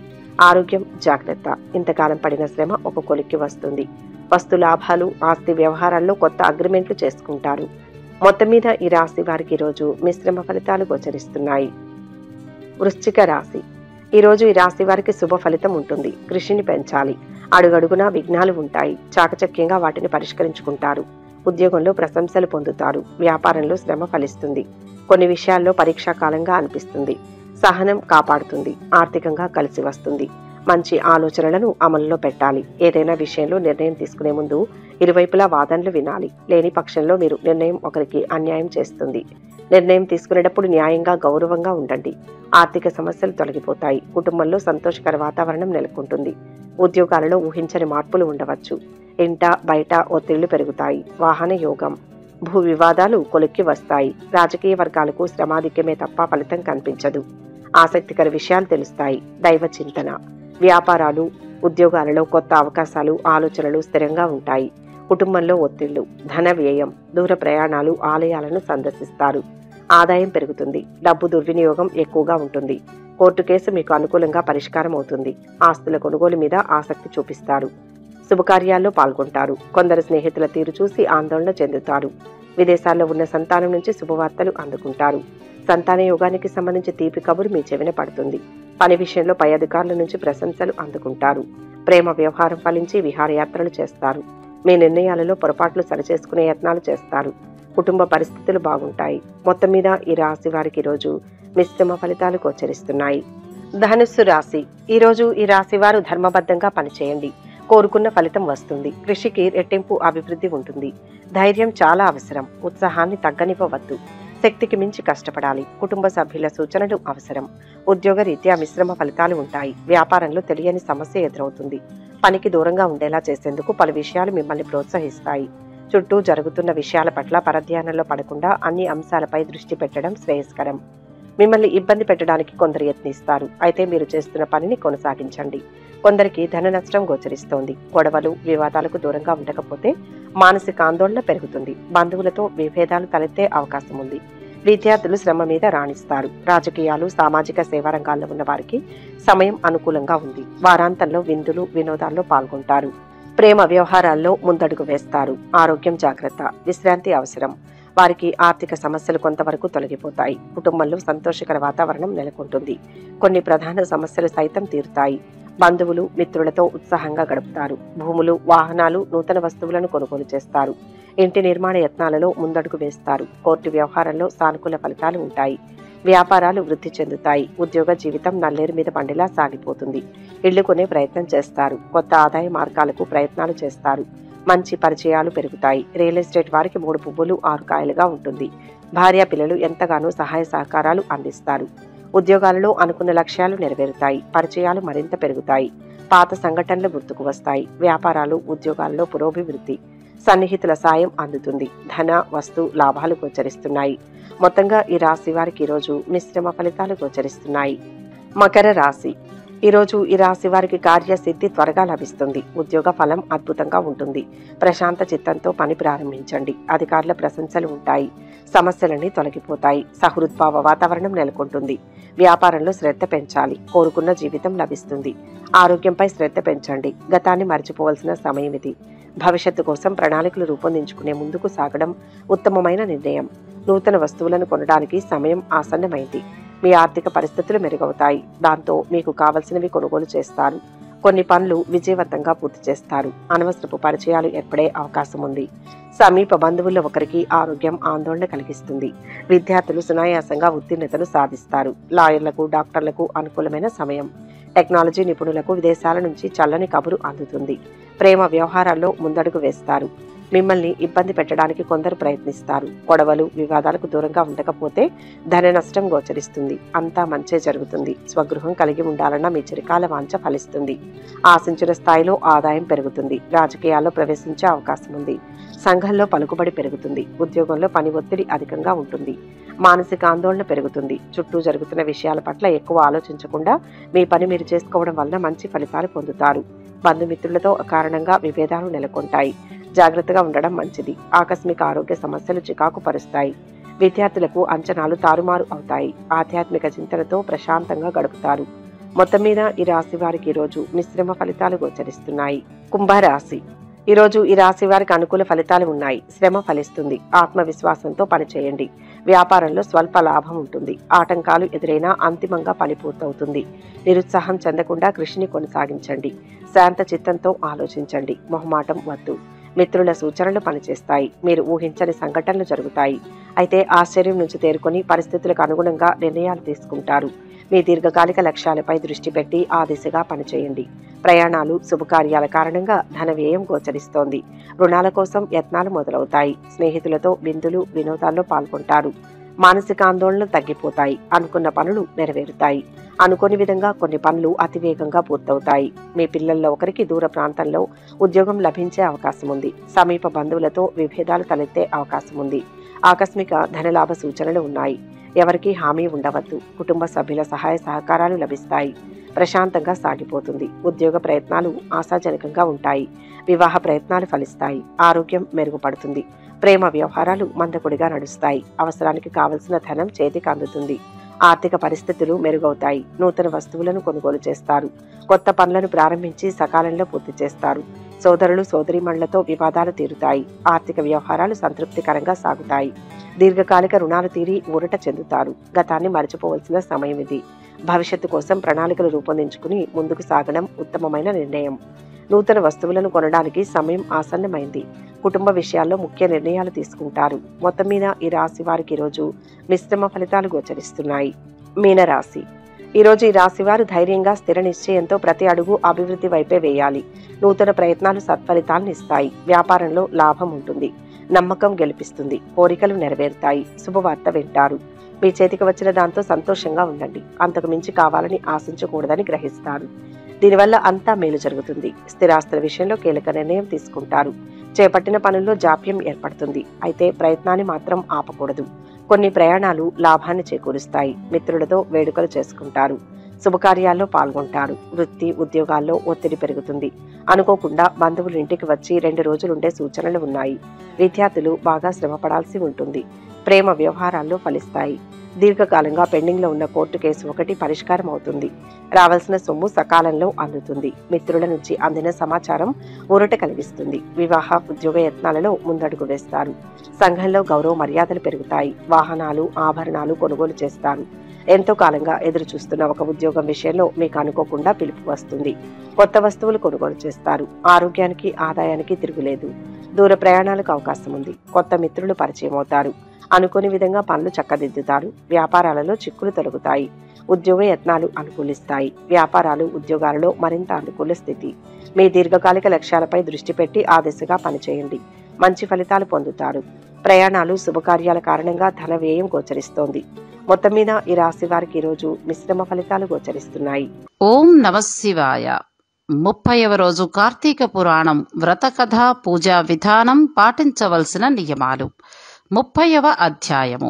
C: ఆరోగ్యం జాగ్రత్త. ఇంతకాలం పడిన శ్రమ ఒక కొలిక్కి వస్తుంది. వస్తు లాభాలు, ఆస్తి వ్యవహారాల్లో కొత్త అగ్రిమెంట్లు చేసుకుంటారు. మొత్తం మీద ఈ రాశి వారికి ఈరోజు మిశ్రమ ఫలితాలు గోచరిస్తున్నాయి. వృశ్చిక రాశి. ఈరోజు ఈ రాశి వారికి శుభ ఫలితం ఉంటుంది. కృషిని పెంచాలి. అడుగడుగునా విఘ్నాలు ఉంటాయి. చాకచక్యంగా వాటిని పరిష్కరించుకుంటారు. ఉద్యోగంలో ప్రశంసలు పొందుతారు. వ్యాపారంలో శ్రమ ఫలిస్తుంది. కొన్ని విషయాల్లో పరీక్షా కాలంగా అనిపిస్తుంది. సహనం కాపాడుతుంది. ఆర్థికంగా కలిసి వస్తుంది. మంచి ఆలోచనలను అమలులో పెట్టాలి. ఏదైనా విషయంలో నిర్ణయం తీసుకునే ముందు ఇరువైపులా వాదనలు వినాలి. లేని పక్షంలో మీరు నిర్ణయం ఒకరికి అన్యాయం చేస్తుంది. నిర్ణయం తీసుకునేటప్పుడు న్యాయంగా, గౌరవంగా ఉండండి. ఆర్థిక సమస్యలు తొలగిపోతాయి. కుటుంబంలో సంతోషకర వాతావరణం నెలకొంటుంది. ఉద్యోగాలలో ఊహించని మార్పులు ఉండవచ్చు. ఇంట బయట ఒత్తిళ్లు పెరుగుతాయి. వాహన యోగం. భూ వివాదాలు కొలిక్కి వస్తాయి. రాజకీయ వర్గాలకు శ్రమాధిక్యమే తప్ప ఫలితం కనిపించదు. ఆసక్తికర విషయాలు తెలుస్తాయి. దైవ చింతన. వ్యాపారాలు, ఉద్యోగాలలో కొత్త అవకాశాలు, ఆలోచనలు స్థిరంగా ఉంటాయి. కుటుంబంలో ఒత్తిళ్లు, ధన వ్యయం, దూర ప్రయాణాలు, ఆలయాలను సందర్శిస్తారు. ఆదాయం పెరుగుతుంది. డబ్బు దుర్వినియోగం ఎక్కువగా ఉంటుంది. కోర్టు కేసు మీకు అనుకూలంగా పరిష్కారం అవుతుంది. ఆస్తుల కొనుగోలు మీద ఆసక్తి చూపిస్తారు. శుభకార్యాల్లో పాల్గొంటారు. కొందరు స్నేహితుల తీరు చూసి ఆందోళన చెందుతారు. విదేశాల్లో ఉన్న సంతానం నుంచి శుభవార్తలు అందుకుంటారు. సంతాన యోగానికి సంబంధించి తీపి కబురు మీ చెవిన పడుతుంది. పని విషయంలో పై అధికారుల నుంచి ప్రశంసలు అందుకుంటారు. ప్రేమ వ్యవహారం ఫలించి విహారయాత్రలు చేస్తారు. మీ నిర్ణయాలలో పొరపాట్లు సరిచేసుకునే యత్నాలు చేస్తారు. కుటుంబ పరిస్థితులు బాగుంటాయి. మొత్తం మీద ఈ రాశి వారికి ఈరోజు మిశ్రమ ఫలితాలు గోచరిస్తున్నాయి. ధనుస్సు రాశి. ఈరోజు ఈ రాశి వారు ధర్మబద్ధంగా పనిచేయండి. కోరుకున్న ఫలితం వస్తుంది. కృషికి రెట్టింపు అభివృద్ధి ఉంటుంది. ధైర్యం చాలా అవసరం. ఉత్సాహాన్ని తగ్గనివ్వవద్దు. శక్తికి మించి కష్టపడాలి. కుటుంబ సభ్యుల సూచనలు అవసరం. ఉద్యోగ రీత్యా మిశ్రమ ఫలితాలు ఉంటాయి. వ్యాపారంలో తెలియని సమస్య ఎదురవుతుంది. పనికి దూరంగా ఉండేలా చేసేందుకు పలు విషయాలు మిమ్మల్ని ప్రోత్సహిస్తాయి. చుట్టూ జరుగుతున్న విషయాల పట్ల పరధ్యానంలో పడకుండా అన్ని అంశాలపై దృష్టి పెట్టడం శ్రేయస్కరం. మిమ్మల్ని ఇబ్బంది పెట్టడానికి కొందరు యత్నిస్తారు. అయితే మీరు చేస్తున్న పనిని కొనసాగించండి. కొందరికి ధన నష్టం గోచరిస్తోంది. గొడవలు వివాదాలకు దూరంగా ఉండకపోతే మానసిక ఆందోళన పెరుగుతుంది. బంధువులతో విభేదాలు తలెత్తే అవకాశం ఉంది. విద్యార్థులు శ్రమ మీద రాణిస్తారు. రాజకీయాలు సామాజిక సేవా రంగాల్లో ఉన్న వారికి సమయం అనుకూలంగా ఉంది. వారాంతంలో విందులు వినోదాల్లో పాల్గొంటారు. ప్రేమ వ్యవహారాల్లో ముందడుగు వేస్తారు. ఆరోగ్యం జాగ్రత్త. విశ్రాంతి అవసరం. వారికి ఆర్థిక సమస్యలు కొంతవరకు తొలగిపోతాయి. కుటుంబంలో సంతోషకర వాతావరణం నెలకొంటుంది. కొన్ని ప్రధాన సమస్యలు సైతం తీరుతాయి. బంధువులు మిత్రులతో ఉత్సాహంగా గడుపుతారు. భూములు వాహనాలు నూతన వస్తువులను కొనుగోలు చేస్తారు. ఇంటి నిర్మాణ యత్నాలలో ముందడుగు వేస్తారు. కోర్టు వ్యవహారంలో సానుకూల ఫలితాలు ఉంటాయి. వ్యాపారాలు వృద్ధి చెందుతాయి. ఉద్యోగ జీవితం నల్లేరు మీద బండిలా సాగిపోతుంది. ఇళ్లు కొనే ప్రయత్నం చేస్తారు. కొత్త ఆదాయ మార్గాలకు ప్రయత్నాలు చేస్తారు. మంచి పరిచయాలు పెరుగుతాయి. రియల్ ఎస్టేట్ వారికి 3 పువ్వులు 6 కాయలుగా ఉంటుంది. భార్య పిల్లలు ఎంతగానో సహాయ సహకారాలు అందిస్తారు. ఉద్యోగాలలో అనుకున్న లక్ష్యాలు నెరవేరుతాయి. పరిచయాలు మరింత పెరుగుతాయి. పాత సంఘటనలు గుర్తుకు వస్తాయి. వ్యాపారాలు ఉద్యోగాల్లో పురోభివృద్ధి. సన్నిహితుల సాయం అందుతుంది. ధన వస్తు లాభాలు గోచరిస్తున్నాయి. మొత్తంగా ఈ రాశి వారికి ఈరోజు మిశ్రమ ఫలితాలు గోచరిస్తున్నాయి. మకర రాశి. ఈరోజు ఈ రాశి వారికి కార్యసిద్ధి త్వరగా లభిస్తుంది. ఉద్యోగ ఫలం అద్భుతంగా ఉంటుంది. ప్రశాంత చిత్తంతో పని ప్రారంభించండి. అధికారుల ప్రశంసలు ఉంటాయి. సమస్యలన్నీ తొలగిపోతాయి. సహృద్భావ వాతావరణం నెలకొంటుంది. వ్యాపారంలో శ్రద్ధ పెంచాలి. కోరుకున్న జీవితం లభిస్తుంది. ఆరోగ్యంపై శ్రద్ధ పెంచండి. గతాన్ని మర్చిపోవలసిన సమయం ఇది. భవిష్యత్తు కోసం ప్రణాళికలు రూపొందించుకునే ముందుకు సాగడం ఉత్తమమైన నిర్ణయం. నూతన వస్తువులను కొనడానికి సమయం ఆసన్నమైంది. మీ ఆర్థిక పరిస్థితులు మెరుగవుతాయి. దాంతో మీకు కావలసినవి కొనుగోలు చేస్తారు. కొన్ని పనులు విజయవంతంగా పూర్తి చేస్తారు. అనవసరపు పరిచయాలు ఏర్పడే అవకాశం ఉంది. సమీప బంధువుల్లో ఒకరికి ఆరోగ్యం ఆందోళన కలిగిస్తుంది. విద్యార్థులు సునాయాసంగా ఉత్తీర్ణతను సాధిస్తారు. లాయర్లకు డాక్టర్లకు అనుకూలమైన సమయం. టెక్నాలజీ నిపుణులకు విదేశాల నుంచి చల్లని కబురు అందుతుంది. ప్రేమ వ్యవహారాల్లో ముందడుగు వేస్తారు. మిమ్మల్ని ఇబ్బంది పెట్టడానికి కొందరు ప్రయత్నిస్తారు. గొడవలు వివాదాలకు దూరంగా ఉండకపోతే ధన నష్టం గోచరిస్తుంది. అంతా మంచే జరుగుతుంది. స్వగృహం కలిగి ఉండాలన్న మీ చిరకాల వాంఛ ఫలిస్తుంది. ఆశించిన స్థాయిలో ఆదాయం పెరుగుతుంది. రాజకీయాల్లో ప్రవేశించే అవకాశం ఉంది. సంఘంలో పలుకుబడి పెరుగుతుంది. ఉద్యోగంలో పని ఒత్తిడి అధికంగా ఉంటుంది. మానసిక ఆందోళన పెరుగుతుంది. చుట్టూ జరుగుతున్న విషయాల పట్ల ఎక్కువ ఆలోచించకుండా మీ పని మీరు చేసుకోవడం వల్ల మంచి ఫలితాలు పొందుతారు. బంధుమిత్రులతో కారణంగా విభేదాలు నెలకొంటాయి. జాగ్రత్తగా ఉండడం మంచిది. ఆకస్మిక ఆరోగ్య సమస్యలు చికాకు పరుస్తాయి. విద్యార్థులకు అంచనాలు తారుమారు అవుతాయి. ఆధ్యాత్మిక చింతనతో ప్రశాంతంగా గడుపుతారు. మొత్తం మీద ఈ రాశి వారికి ఈరోజు మిశ్రమ ఫలితాలు గోచరిస్తున్నాయి. కుంభరాశి. ఈరోజు ఈ రాశి వారికి అనుకూల ఫలితాలు ఉన్నాయి. శ్రమ ఫలిస్తుంది. ఆత్మవిశ్వాసంతో పనిచేయండి. వ్యాపారంలో స్వల్ప లాభం ఉంటుంది. ఆటంకాలు ఎదురైనా అంతిమంగా పని పూర్తవుతుంది. నిరుత్సాహం చెందకుండా కృషిని కొనసాగించండి. శాంత చిత్తంతో ఆలోచించండి. మొహమాటం వద్దు. మిత్రుల సూచనలు పనిచేస్తాయి. మీరు ఊహించని సంఘటనలు జరుగుతాయి. అయితే ఆశ్చర్యం నుంచి తేరుకొని పరిస్థితులకు అనుగుణంగా నిర్ణయాలు తీసుకుంటారు. మీ దీర్ఘకాలిక లక్ష్యాలపై దృష్టి పెట్టి ఆ దిశగా పనిచేయండి. ప్రయాణాలు శుభకార్యాల కారణంగా ధన వ్యయం గోచరిస్తోంది. రుణాల కోసం యత్నాలు మొదలవుతాయి. స్నేహితులతో విందులు వినోదాల్లో పాల్గొంటారు. మానసిక ఆందోళనలు తగ్గిపోతాయి. అనుకున్న పనులు నెరవేరుతాయి. అనుకోని విధంగా కొన్ని పనులు అతివేగంగా పూర్తవుతాయి. మీ పిల్లల్లో ఒకరికి దూర ప్రాంతంలో ఉద్యోగం లభించే అవకాశం ఉంది. సమీప బంధువులతో విభేదాలు తలెత్తే అవకాశం ఉంది. ఆకస్మిక ధనలాభ సూచనలు ఉన్నాయి. ఎవరికీ హామీ ఉండవద్దు. కుటుంబ సభ్యుల సహాయ సహకారాలు లభిస్తాయి. ప్రశాంతంగా సాగిపోతుంది. ఉద్యోగ ప్రయత్నాలు ఆశాజనకంగా ఉంటాయి. వివాహ ప్రయత్నాలు ఫలిస్తాయి. ఆరోగ్యం మెరుగుపడుతుంది. ప్రేమ వ్యవహారాలు మందకొడిగా నడుస్తాయి. అవసరానికి కావలసిన ధనం చేతికి అందుతుంది. ఆర్థిక పరిస్థితులు మెరుగవుతాయి. నూతన వస్తువులను కొనుగోలు చేస్తారు. కొత్త పనులను ప్రారంభించి సకాలంలో పూర్తి చేస్తారు. సోదరులు సోదరీమణులతో వివాదాలు తీరుతాయి. ఆర్థిక వ్యవహారాలు సంతృప్తికరంగా సాగుతాయి. దీర్ఘకాలిక రుణాలు తీరి ఊరట చెందుతారు. గతాన్ని మరచిపోవలసిన సమయం ఇది. భవిష్యత్తు కోసం ప్రణాళికలు రూపొందించుకుని ముందుకు సాగడం ఉత్తమమైన నిర్ణయం. నూతన వస్తువులను కొనడానికి సమయం ఆసన్నమైంది. కుటుంబ విషయాల్లో ముఖ్య నిర్ణయాలు తీసుకుంటారు. మొత్తం మీద ఈ రాశి వారికి ఈరోజు మిశ్రమ ఫలితాలు గోచరిస్తున్నాయి. మీనరాశి. ఈరోజు ఈ రాశి వారు ధైర్యంగా స్థిర నిశ్చయంతో ప్రతి అడుగు అభివృద్ధి వైపే వేయాలి. నూతన ప్రయత్నాలు సత్ఫలితాలను ఇస్తాయి. వ్యాపారంలో లాభం ఉంటుంది. నమ్మకం గెలిపిస్తుంది. కోరికలు నెరవేరుతాయి. శుభవార్త వింటారు. మీ చేతికి వచ్చిన దాంతో సంతోషంగా ఉండండి. అంతకు మించి కావాలని ఆశించకూడదని గ్రహిస్తారు. దీనివల్ల అంతా మేలు జరుగుతుంది. స్థిరాస్తుల విషయంలో కీలక నిర్ణయం తీసుకుంటారు. చేపట్టిన పనుల్లో జాప్యం ఏర్పడుతుంది. అయితే ప్రయత్నాన్ని మాత్రం ఆపకూడదు. కొన్ని ప్రయాణాలు లాభాన్ని చేకూరుస్తాయి. మిత్రులతో వేడుకలు చేసుకుంటారు. శుభకార్యాల్లో పాల్గొంటారు. వృత్తి ఉద్యోగాల్లో ఒత్తిడి పెరుగుతుంది. అనుకోకుండా బంధువులు ఇంటికి వచ్చి 2 రోజులుండే సూచనలు ఉన్నాయి. విద్యార్థులు బాగా శ్రమపడాల్సి ఉంటుంది. ప్రేమ వ్యవహారాల్లో ఫలిస్తాయి. దీర్ఘకాలంగా పెండింగ్ లో ఉన్న కోర్టు కేసు ఒకటి పరిష్కారం అవుతుంది. రావాల్సిన సొమ్ము సకాలంలో అందుతుంది. మిత్రుల నుంచి అందిన సమాచారం ఊరట కలిగిస్తుంది. వివాహ ఉద్యోగ యత్నాలలో ముందడుగు వేస్తారు. సంఘంలో గౌరవ మర్యాదలు పెరుగుతాయి. వాహనాలు ఆభరణాలు కొనుగోలు చేస్తారు. ఎంతో కాలంగా ఎదురు చూస్తున్న ఒక ఉద్యోగం విషయంలో మీకు అనుకోకుండా పిలుపు వస్తుంది. కొత్త వస్తువులు కొనుగోలు చేస్తారు. ఆరోగ్యానికి ఆదాయానికి తిరుగులేదు. దూర ప్రయాణాలకు అవకాశం ఉంది. కొత్త మిత్రులు పరిచయం అవుతారు. అనుకోని విధంగా పనులు చక్కదిద్దుతారు. వ్యాపారాలలో చిక్కులు తొలగుతాయి. ఉద్యోగ యత్నాలు అనుకూలిస్తాయి. వ్యాపారాలు ఉద్యోగాలలో మరింత అనుకూల స్థితి. మీ దీర్ఘకాలిక లక్ష్యాలపై దృష్టి పెట్టి ఆ దిశగా పనిచేయండి. మంచి ఫలితాలు పొందుతారు. ప్రయాణాలు శుభకార్యాల కారణంగా ధన వ్యయం గోచరిస్తోంది. మొత్తం మీద ఈ రాశి వారికి ఈరోజు మిశ్రమ ఫలితాలు గోచరిస్తున్నాయి.
D: ఓం నమశివాయ. 30వ రోజు కార్తీక పురాణం వ్రత కథ పూజా విధానం పాటించవలసిన నియమాలు. 30వ అధ్యాయము.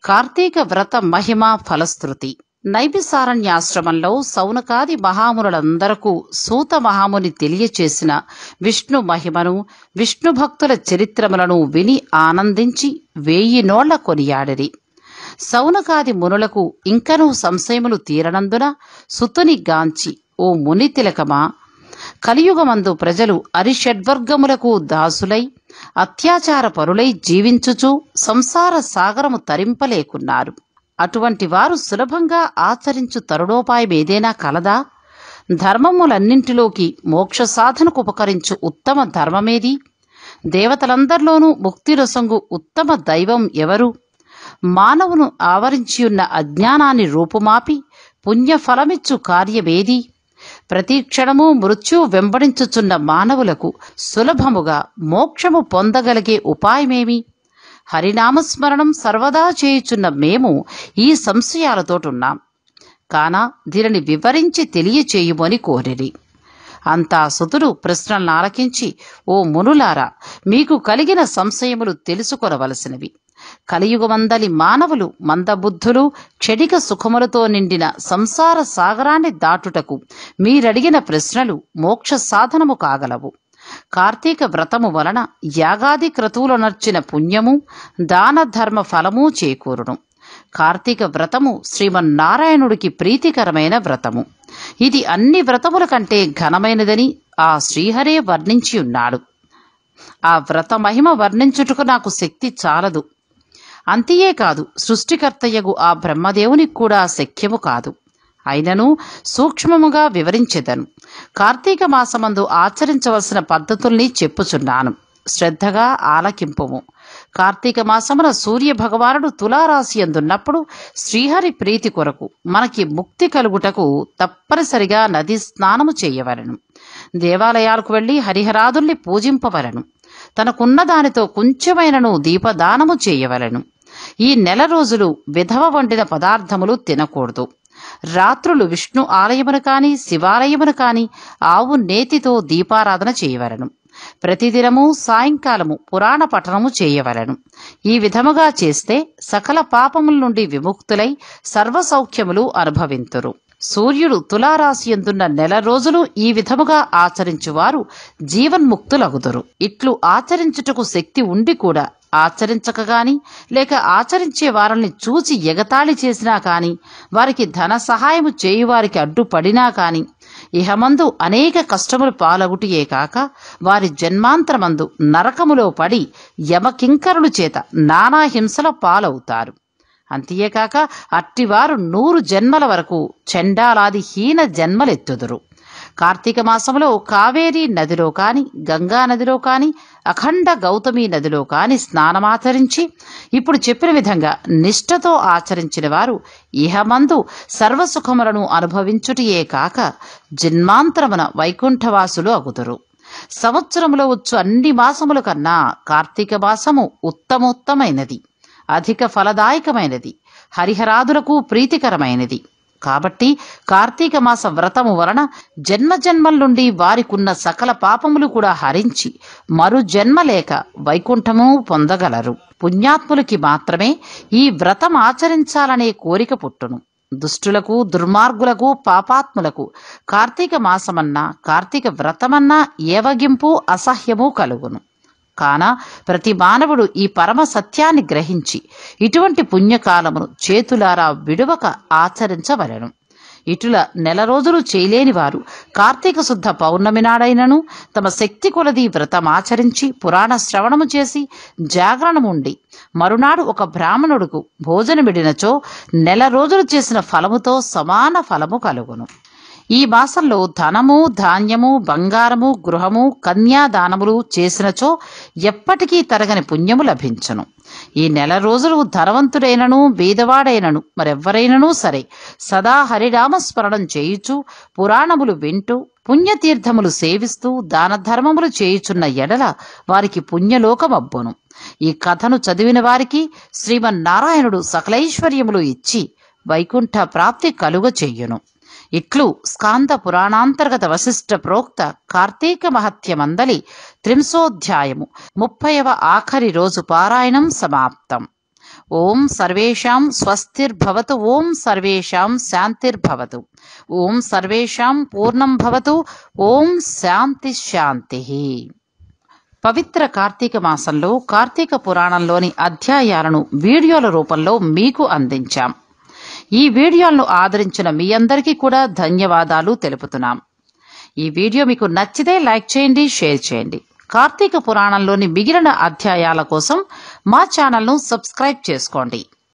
D: కార్తీక వ్రత మహిమ ఫలశ్రుతి. నైమిసారణ్యాశ్రమంలో సౌనకాది మహామునులందరకు సూత మహాముని తెలియచేసిన విష్ణు మహిమను విష్ణు భక్తుల చరిత్రములను విని ఆనందించి 1000 నోళ్ల కొనియాడిరి. సౌనకాది మునులకు ఇంకనూ సంశయములు తీరనందున సుతుని గాంచి, ఓ ముని తిలకమా, కలియుగమందు ప్రజలు అరిషడ్వర్గములకు దాసులై అత్యాచార పరులై జీవించుచు సంసార సాగరము తరింపలేకున్నారు. అటువంటి వారు సులభంగా ఆచరించు తరుణోపాయమేదైనా కలదా? ధర్మములన్నింటిలోకి మోక్ష సాధనకు ఉపకరించు ఉత్తమ ధర్మమేది? దేవతలందరిలోనూ ముక్తిరసంగు ఉత్తమ దైవం ఎవరు? మానవును ఆవరించియున్న అజ్ఞానాన్ని రూపుమాపి పుణ్యఫలమిచ్చు కార్యమేది? ప్రతి క్షణము మృత్యు వెంబడించుచున్న మానవులకు సులభముగా మోక్షము పొందగలిగే ఉపాయమేమి? హరినామస్మరణం సర్వదా చేయుచున్న మేము ఈ సంశయాలతోటున్నాం. కాన దీనిని వివరించి తెలియచేయుమని కోరిరి. అంతా సుతుడు ప్రశ్నలను ఆలకించి, ఓ మునులారా, మీకు కలిగిన సంశయములు తెలుసుకొనవలసినవి. కలియుగమందలి మానవులు మందబుద్ధులు క్షణిక సుఖములతో నిండిన సంసార సాగరాన్ని దాటుటకు మీరడిగిన ప్రశ్నలు మోక్ష సాధనము కాగలవు. కార్తీక వ్రతము వలన యాగాది క్రతువులనర్చిన పుణ్యము దాన ధర్మ ఫలము చేకూరును. కార్తీక వ్రతము శ్రీమన్నారాయణుడికి ప్రీతికరమైన వ్రతము. ఇది అన్ని వ్రతముల కంటే ఘనమైనదని ఆ శ్రీహరే వర్ణించి ఉన్నాడు. ఆ వ్రత మహిమ వర్ణించుటకు నాకు శక్తి చాలదు. అంతియే కాదు, సృష్టికర్తయ్యగు ఆ బ్రహ్మదేవునికి కూడా శక్యము కాదు. అయినను సూక్ష్మముగా వివరించెదను. కార్తీక మాసమందు ఆచరించవలసిన పద్ధతుల్ని చెప్పుచున్నాను. శ్రద్ధగా ఆలకింపుము. కార్తీక మాసమున సూర్య భగవానుడు తులారాశి అందున్నప్పుడు శ్రీహరి ప్రీతి కొరకు మనకి ముక్తి కలుగుటకు తప్పనిసరిగా నది స్నానము చేయవలెను. దేవాలయాలకు వెళ్లి హరిహరాదుల్ని పూజింపవలెను. తనకున్న దానితో కొంచెమైనను దీపదానము చేయవలెను. ఈ నెల రోజులు విధవ వండిన పదార్థములు తినకూడదు. రాత్రులు విష్ణు ఆలయమును కాని శివాలయమును కాని ఆవు నేతితో దీపారాధన చేయవలెను. ప్రతిదినము సాయంకాలము పురాణ పఠనము చేయవలెను. ఈ విధముగా చేస్తే సకల పాపముల నుండి విముక్తులై సర్వసౌఖ్యములు అనుభవింతురు. సూర్యుడు తులారాశి ఎందున్న నెల రోజులు ఈ విధముగా ఆచరించువారు జీవన్ముక్తులగుదురు. ఇట్లు ఆచరించుటకు శక్తి ఉండి కూడా ఆచరించక గాని లేక ఆచరించే వారిని చూచి ఎగతాళి చేసినా కాని వారికి ధన సహాయము చేయువారికి అడ్డుపడినా కాని ఇహమందు అనేక కష్టములు పాలగుటియే కాక వారి జన్మాంతరమందు నరకములో పడి యమకింకరుల చేత నానా హింసల పాలవుతారు. అంతేకాక అట్టివారు 100 జన్మల వరకు చండాలాది హీన జన్మలెత్తుదురు. కార్తీక మాసంలో కావేరీ నదిలో కాని, గంగా నదిలో కాని, అఖండ గౌతమి నదిలో కాని స్నానమాచరించి ఇప్పుడు చెప్పిన విధంగా నిష్ఠతో ఆచరించిన వారు ఇహమందు సర్వసుఖములను అనుభవించుటయే కాక జన్మాంతరమున వైకుంఠవాసులు అగుదురు. సంవత్సరములో వచ్చు అన్ని మాసముల కన్నా కార్తీక మాసము ఉత్తమోత్తమైనది, అధిక ఫలదాయకమైనది, హరిహరాదులకు ప్రీతికరమైనది. కాబట్టి కార్తీక మాస వ్రతము వలన జన్మజన్మల నుండి వారికున్న సకల పాపములు కూడా హరించి మరు జన్మ లేక వైకుంఠము పొందగలరు. పుణ్యాత్ములకి మాత్రమే ఈ వ్రతం ఆచరించాలనే కోరిక పుట్టును. దుష్టులకు, దుర్మార్గులకు, పాపాత్ములకు కార్తీక మాసమన్నా కార్తీక వ్రతమన్నా ఏవగింపు, అసహ్యము కలుగును. కాన ప్రతి మానవుడు ఈ పరమ సత్యాన్ని గ్రహించి ఇటువంటి పుణ్యకాలమును చేతులారా విడువక ఆచరించవలెను. ఇటుల 1 రోజులు చేయలేని వారు కార్తీక శుద్ధ పౌర్ణమి నాడైనను తమ శక్తి కొలది వ్రతమాచరించి పురాణ శ్రవణము చేసి జాగరణముండి మరునాడు ఒక బ్రాహ్మణుడుకు భోజనమిడినచో 1 రోజులు చేసిన ఫలముతో సమాన ఫలము కలుగును. ఈ మాసంలో ధనము, ధాన్యము, బంగారము, గృహము, కన్యాదానములు చేసినచో ఎప్పటికీ తరగని పుణ్యము లభించును. ఈ 1 రోజులు ధనవంతుడైనను బీదవాడైనను మరెవ్వరైనను సరే సదా హరినామస్మరణం చేయుచు పురాణములు వింటూ పుణ్యతీర్థములు సేవిస్తూ దాన ధర్మములు చేయుచున్న ఎడల వారికి పుణ్యలోకమబ్బును. ఈ కథను చదివిన వారికి శ్రీమన్నారాయణుడు సకలైశ్వర్యములు ఇచ్చి వైకుంఠ ప్రాప్తి కలుగ చెయ్యును. ఇట్లు స్కాంద పురాణాంతర్గత వశిష్ఠ ప్రోక్త కార్తీక మహత్యమందలి 30వ 30వ ఆఖరి రోజు పారాయణం సమాప్తం. ఓం సర్వేషాం స్వస్తిర్భవతు. ఓం సర్వేషాం శాంతిర్భవతు. ఓం సర్వేషాం పూర్ణం భవతు. ఓం శాంతి శాంతి. పవిత్ర కార్తీక మాసంలో కార్తీక పురాణంలోని అధ్యాయాలను వీడియోల రూపంలో మీకు అందించాం. ఈ వీడియోలను ఆదరించిన మీ అందరికీ కూడా ధన్యవాదాలు తెలుపుతున్నాం. ఈ వీడియో మీకు నచ్చితే లైక్ చేయండి, షేర్ చేయండి. కార్తీక పురాణంలోని మిగిలిన అధ్యాయాల కోసం మా ఛానల్ను సబ్స్క్రైబ్ చేసుకోండి.